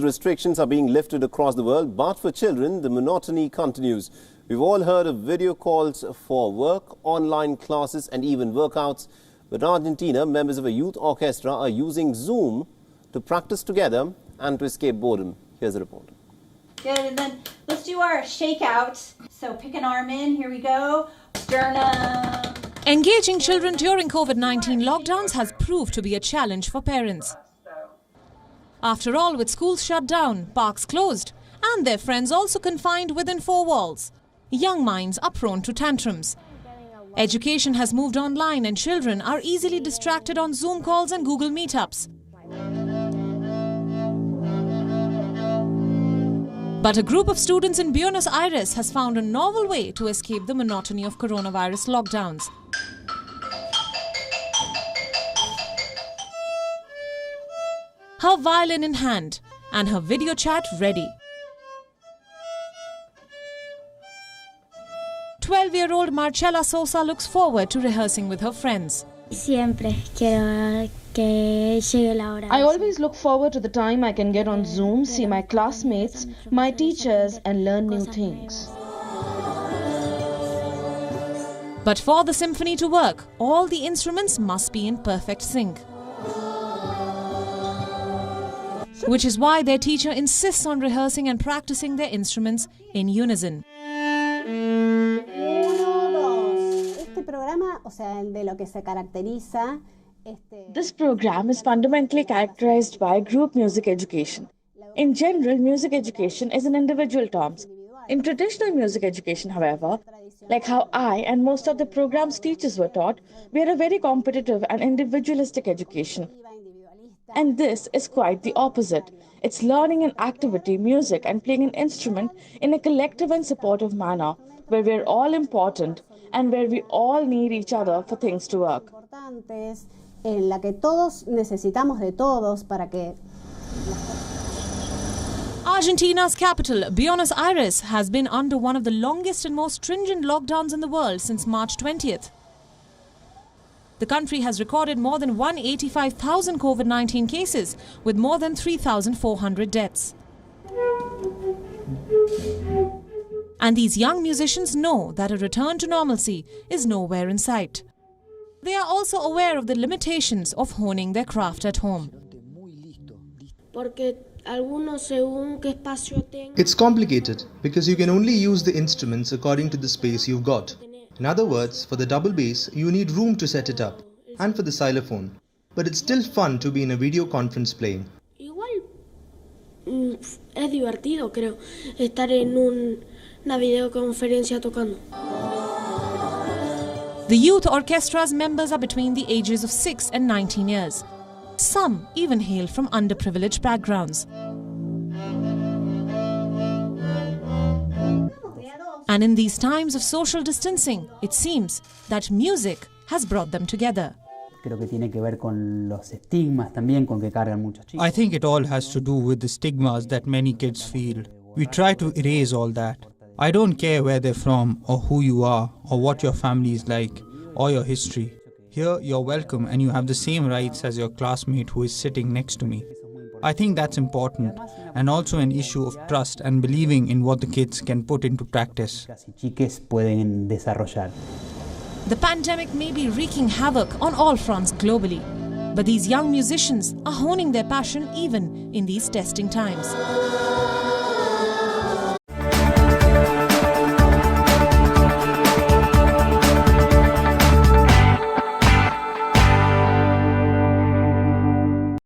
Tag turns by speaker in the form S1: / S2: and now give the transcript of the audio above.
S1: Restrictions are being lifted across the world, but for children, the monotony continues. We've all heard of video calls for work, online classes and even workouts. But in Argentina, members of a youth orchestra are using Zoom to practice together and to escape boredom. Here's a report.
S2: Good, and then let's do our shakeout. So pick an arm in, here we go. Sternum.
S3: Engaging children during COVID-19 lockdowns has proved to be a challenge for parents. After all, with schools shut down, parks closed, and their friends also confined within four walls, young minds are prone to tantrums. Education has moved online and children are easily distracted on Zoom calls and Google Meetups. But a group of students in Buenos Aires has found a novel way to escape the monotony of coronavirus lockdowns. Her violin in hand and her video chat ready. 12-year-old Marcela Sosa looks forward to rehearsing with her friends.
S4: I always look forward to the time I can get on Zoom, see my classmates, my teachers and learn new things.
S3: But for the symphony to work, all the instruments must be in perfect sync. Which is why their teacher insists on rehearsing and practicing their instruments in unison.
S4: This program is fundamentally characterized by group music education. In general, music education is in individual terms. In traditional music education, however, like how I and most of the program's teachers were taught, we are a very competitive and individualistic education. And this is quite the opposite. It's learning an activity, music, and playing an instrument in a collective and supportive manner, where we're all important and where we all need each other for things to work.
S3: Argentina's capital, Buenos Aires, has been under one of the longest and most stringent lockdowns in the world since March 20th. The country has recorded more than 185,000 COVID-19 cases, with more than 3,400 deaths. And these young musicians know that a return to normalcy is nowhere in sight. They are also aware of the limitations of honing their craft at home.
S5: It's complicated because you can only use the instruments according to the space you've got. In other words, for the double bass, you need room to set it up, and for the xylophone. But it's still fun to be in a video conference playing.
S6: Es divertido, creo, estar en una videoconferencia tocando.
S3: The youth orchestra's members are between the ages of 6 and 19 years. Some even hail from underprivileged backgrounds. And in these times of social distancing, it seems that music has brought them together.
S7: I think it all has to do with the stigmas that many kids feel. We try to erase all that. I don't care where they're from, or who you are, or what your family is like, or your history. Here, you're welcome and you have the same rights as your classmate who is sitting next to me. I think that's important, and also an issue of trust and believing in what the kids can put into practice.
S3: The pandemic may be wreaking havoc on all fronts globally, but these young musicians are honing their passion even in these testing times.